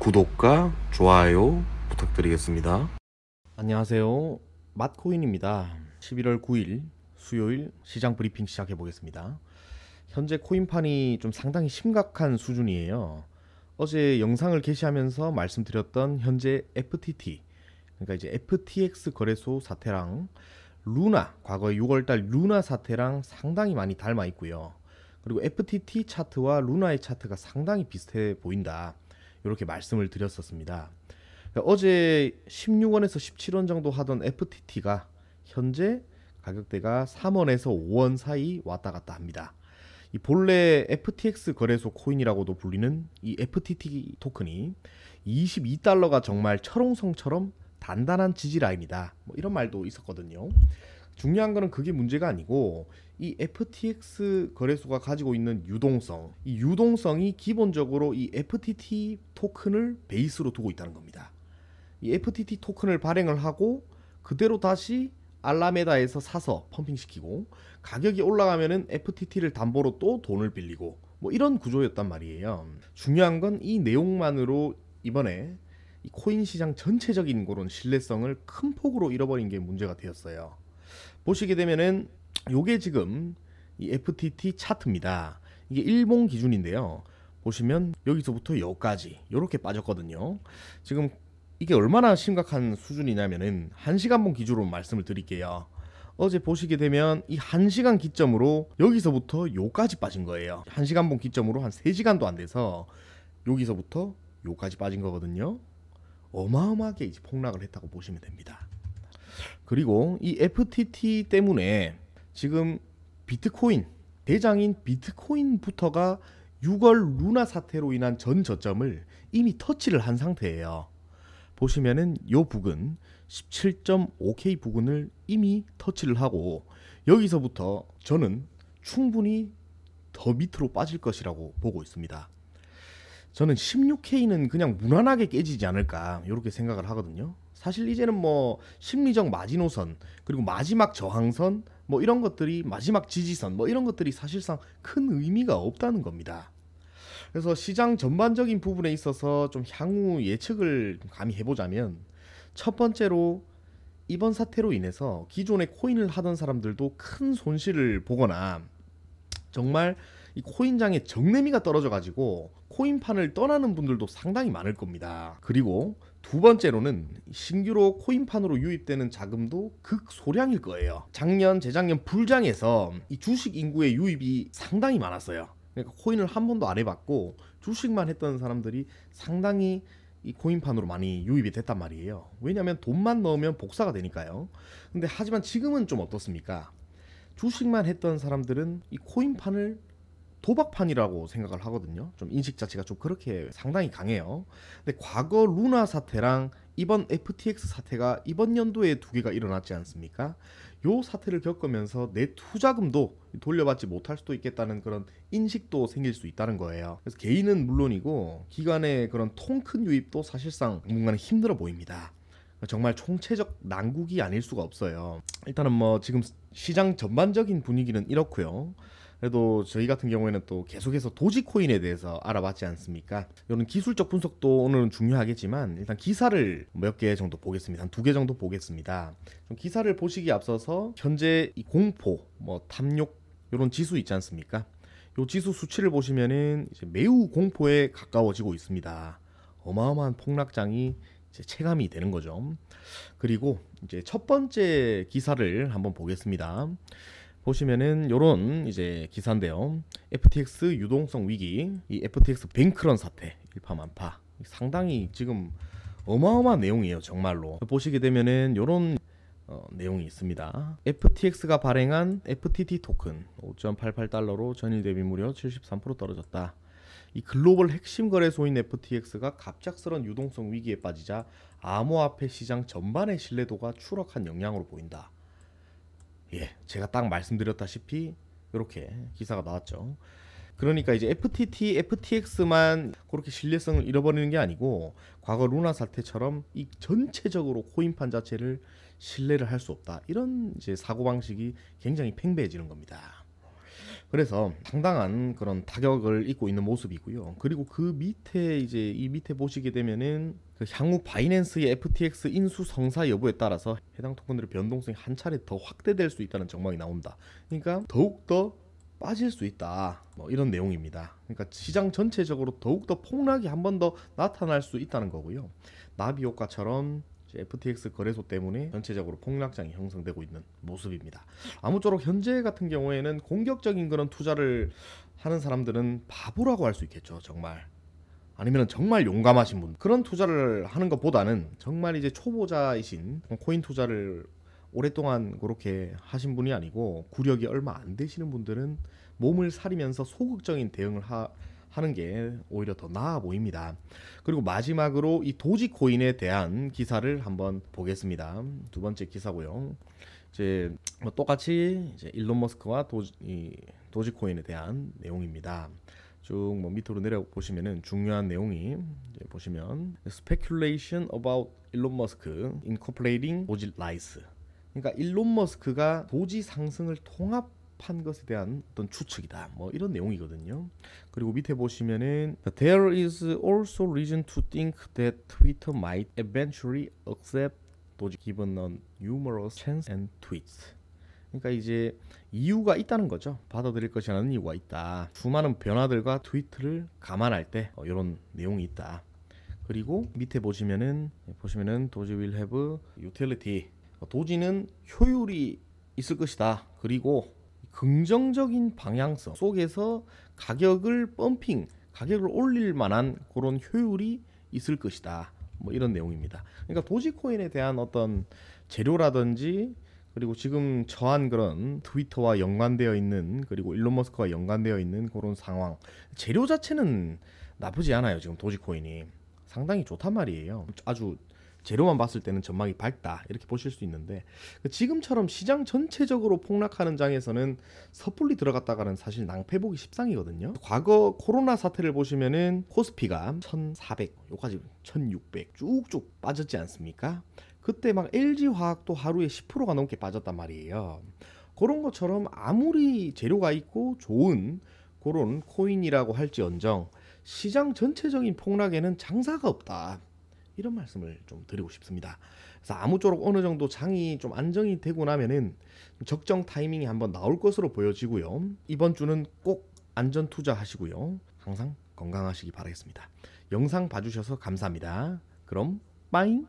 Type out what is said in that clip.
구독과 좋아요 부탁드리겠습니다. 안녕하세요. 맛코인입니다. 11월 9일 수요일 시장 브리핑 시작해 보겠습니다. 현재 코인판이 좀 상당히 심각한 수준이에요. 어제 영상을 게시하면서 말씀드렸던 현재 FTT, 그러니까 이제 FTX 거래소 사태랑 루나, 과거 6월달 루나 사태랑 상당히 많이 닮아 있고요. 그리고 FTT 차트와 루나의 차트가 상당히 비슷해 보인다, 이렇게 말씀을 드렸었습니다. 어제 16원에서 17원 정도 하던 FTT가 현재 가격대가 3원에서 5원 사이 왔다 갔다 합니다. 이 본래 FTX 거래소 코인이라고도 불리는 이 FTT 토큰이 22달러가 정말 철옹성처럼 단단한 지지 라인이다, 뭐 이런 말도 있었거든요. 중요한 거는 그게 문제가 아니고 이 FTX 거래소가 가지고 있는 유동성, 이 유동성이 기본적으로 이 FTT 토큰을 베이스로 두고 있다는 겁니다. 이 FTT 토큰을 발행을 하고 그대로 다시 알라메다에서 사서 펌핑시키고 가격이 올라가면은 FTT를 담보로 또 돈을 빌리고 뭐 이런 구조였단 말이에요. 중요한 건 이 내용만으로 이번에 이 코인 시장 전체적인 그런 신뢰성을 큰 폭으로 잃어버린 게 문제가 되었어요. 보시게 되면은 요게 지금 이 FTT 차트입니다. 이게 일본 기준인데요. 보시면 여기서부터 여기까지 이렇게 빠졌거든요. 지금 이게 얼마나 심각한 수준이냐면은 1시간봉 기준으로 말씀을 드릴게요. 어제 보시게 되면 이 1시간 기점으로 여기서부터 요까지 빠진 거예요. 1시간봉 기점으로 한 3시간도 안 돼서 여기서부터 요까지 빠진 거거든요. 어마어마하게 이제 폭락을 했다고 보시면 됩니다. 그리고 이 FTT 때문에 지금 비트코인, 대장인 비트코인부터가 6월 루나 사태로 인한 전 저점을 이미 터치를 한 상태예요. 보시면은 요 부근 17.5K 부근을 이미 터치를 하고 여기서부터 저는 충분히 더 밑으로 빠질 것이라고 보고 있습니다. 저는 16K는 그냥 무난하게 깨지지 않을까 이렇게 생각을 하거든요. 사실 이제는 뭐 심리적 마지노선, 그리고 마지막 저항선, 뭐 이런 것들이, 마지막 지지선, 뭐 이런 것들이 사실상 큰 의미가 없다는 겁니다. 그래서 시장 전반적인 부분에 있어서 좀 향후 예측을 감히 해보자면, 첫 번째로 이번 사태로 인해서 기존에 코인을 하던 사람들도 큰 손실을 보거나 정말 이 코인장의 정내미가 떨어져 가지고 코인판을 떠나는 분들도 상당히 많을 겁니다. 그리고 두 번째로는 신규로 코인판으로 유입되는 자금도 극소량일 거예요. 작년, 재작년 불장에서 이 주식 인구의 유입이 상당히 많았어요. 그러니까 코인을 한 번도 안 해봤고 주식만 했던 사람들이 상당히 이 코인판으로 많이 유입이 됐단 말이에요. 왜냐하면 돈만 넣으면 복사가 되니까요. 근데 하지만 지금은 좀 어떻습니까? 주식만 했던 사람들은 이 코인판을 도박판이라고 생각을 하거든요. 좀 인식 자체가 좀 그렇게 상당히 강해요. 근데 과거 루나 사태랑 이번 FTX 사태가 이번 연도에 두 개가 일어났지 않습니까? 요 사태를 겪으면서 내 투자금도 돌려받지 못할 수도 있겠다는 그런 인식도 생길 수 있다는 거예요. 그래서 개인은 물론이고 기관의 그런 통 큰 유입도 사실상 당분간은 힘들어 보입니다. 정말 총체적 난국이 아닐 수가 없어요. 일단은 뭐 지금 시장 전반적인 분위기는 이렇고요. 그래도 저희 같은 경우에는 또 계속해서 도지코인에 대해서 알아봤지 않습니까? 이런 기술적 분석도 오늘은 중요하겠지만 일단 기사를 몇 개 정도 보겠습니다. 한 2개 정도 보겠습니다. 좀 기사를 보시기에 앞서서 현재 이 공포, 뭐 탐욕 이런 지수 있지 않습니까? 이 지수 수치를 보시면은 이제 매우 공포에 가까워지고 있습니다. 어마어마한 폭락장이 이제 체감이 되는 거죠. 그리고 이제 첫 번째 기사를 한번 보겠습니다. 보시면은 요런 이제 기사인데요. FTX 유동성 위기, 이 FTX 뱅크런 사태 일파만파, 상당히 지금 어마어마한 내용이에요, 정말로. 보시게 되면은 요런 내용이 있습니다. FTX가 발행한 FTT 토큰 5.88달러로 전일 대비 무려 73% 떨어졌다. 이 글로벌 핵심 거래소인 FTX가 갑작스런 유동성 위기에 빠지자 암호화폐 시장 전반의 신뢰도가 추락한 영향으로 보인다. 예, 제가 딱 말씀드렸다시피 이렇게 기사가 나왔죠. 그러니까 이제 FTT, FTX만 그렇게 신뢰성을 잃어버리는 게 아니고 과거 루나 사태처럼 이 전체적으로 코인판 자체를 신뢰를 할 수 없다, 이런 이제 사고방식이 굉장히 팽배해지는 겁니다. 그래서 상당한 그런 타격을 입고 있는 모습이고요. 그리고 그 밑에 이제 이 밑에 보시게 되면은 그 향후 바이낸스의 FTX 인수 성사 여부에 따라서 해당 토큰들의 변동성이 한 차례 더 확대될 수 있다는 전망이 나온다. 그러니까 더욱 더 빠질 수 있다. 뭐 이런 내용입니다. 그러니까 시장 전체적으로 더욱 더 폭락이 한 번 더 나타날 수 있다는 거고요. 나비 효과처럼 FTX 거래소 때문에 전체적으로 폭락장이 형성되고 있는 모습입니다. 아무쪼록 현재 같은 경우에는 공격적인 그런 투자를 하는 사람들은 바보라고 할 수 있겠죠. 정말. 아니면 정말 용감하신 분, 그런 투자를 하는 것보다는 정말 이제 초보자이신 코인 투자를 오랫동안 그렇게 하신 분이 아니고 구력이 얼마 안 되시는 분들은 몸을 사리면서 소극적인 대응을 하는 게 오히려 더 나아 보입니다. 그리고 마지막으로 이 도지코인에 대한 기사를 한번 보겠습니다. 두 번째 기사고요. 이제 뭐 똑같이 이제 일론 머스크와 도지코인에 대한 내용입니다. 쭉 뭐 밑으로 내려 보시면은 중요한 내용이 이제 보시면 speculation about Elon Musk incorporating Doji Rise. 그러니까 일론 머스크가 도지 상승을 통합한 것에 대한 어떤 추측이다. 뭐 이런 내용이거든요. 그리고 밑에 보시면은 there is also reason to think that Twitter might eventually accept Doji given on numerous chants and tweets. 그러니까 이제 이유가 있다는 거죠. 받아들일 것이라는 이유가 있다. 수많은 변화들과 트위트를 감안할 때 이런 내용이 있다. 그리고 밑에 보시면은 도지 will have utility. 도지는 효율이 있을 것이다. 그리고 긍정적인 방향성 속에서 가격을 가격을 올릴 만한 그런 효율이 있을 것이다. 뭐 이런 내용입니다. 그러니까 도지코인에 대한 어떤 재료라든지 그리고 지금 처한 그런 트위터와 연관되어 있는 그리고 일론 머스크와 연관되어 있는 그런 상황, 재료 자체는 나쁘지 않아요. 지금 도지코인이 상당히 좋단 말이에요. 아주 재료만 봤을 때는 전망이 밝다 이렇게 보실 수 있는데 지금처럼 시장 전체적으로 폭락하는 장에서는 섣불리 들어갔다가는 사실 낭패보기 십상이거든요. 과거 코로나 사태를 보시면은 코스피가 1400 여기까지 1600 쭉쭉 빠졌지 않습니까? 그때 막 LG화학도 하루에 10%가 넘게 빠졌단 말이에요. 그런 것처럼 아무리 재료가 있고 좋은 그런 코인이라고 할지언정 시장 전체적인 폭락에는 장사가 없다. 이런 말씀을 좀 드리고 싶습니다. 그래서 아무쪼록 어느 정도 장이 좀 안정이 되고 나면은 적정 타이밍이 한번 나올 것으로 보여지고요. 이번 주는 꼭 안전 투자하시고요. 항상 건강하시기 바라겠습니다. 영상 봐주셔서 감사합니다. 그럼 빠잉.